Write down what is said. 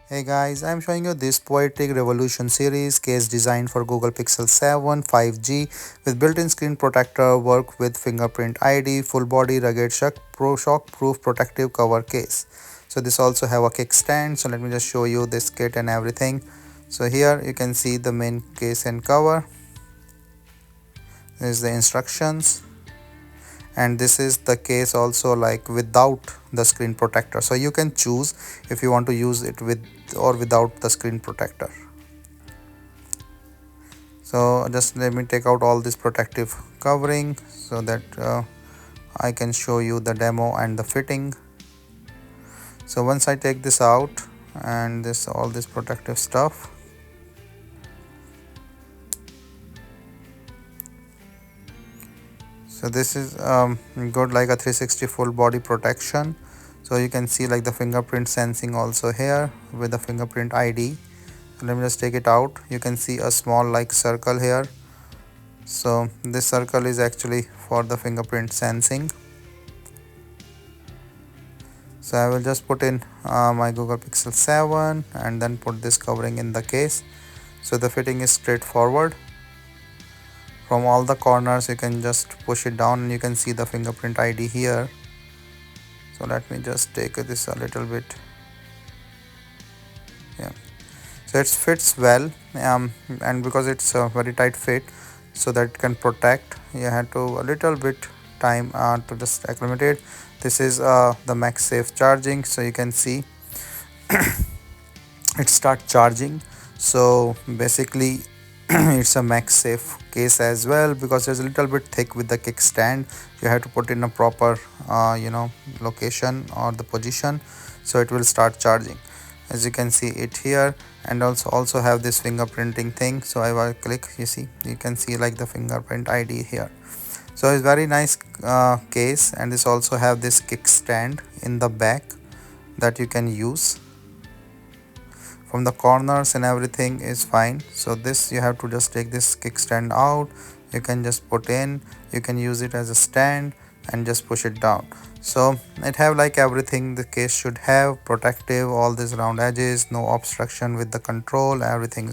Hey guys, I'm showing you this Poetic Revolution series case designed for Google Pixel 7 5G with built-in screen protector, work with fingerprint ID, full body rugged shockproof protective cover case. So this also have a kickstand. So let me just show you this kit and everything. So here you can see the main case and cover. This is the instructions, and this is the case also like without the screen protector, so you can choose if you want to use it with or without the screen protector. So just let me take out all this protective covering so that I can show you the demo and the fitting. So once I take this out and this all this protective stuff, so this is good like a 360 full body protection. So you can see like the fingerprint sensing also here with the fingerprint ID. So let me just take it out. You can see a small like circle here. So this circle is actually for the fingerprint sensing. So I will just put in my Google Pixel 7 and then put this covering in the case. So the fitting is straightforward. From all the corners you can just push it down and you can see the fingerprint ID here. So let me just take this a little bit. Yeah, so it fits well, and because it's a very tight fit, so that it can protect, you have to a little bit time to just acclimate. This is the MagSafe charging, so you can see it start charging. So basically it's a MagSafe case as well, because it's a little bit thick with the kickstand. You have to put in a proper location or the position, so it will start charging, as you can see it here. And also have this fingerprinting thing. So I will click, you can see like the fingerprint ID here. So it's very nice case, and this also have this kickstand in the back that you can use. From the corners and everything is fine. So this you have to just take this kickstand out. You can just put in, you can use it as a stand and just push it down. So it have like everything the case should have: protective, all these round edges, no obstruction with the control, everything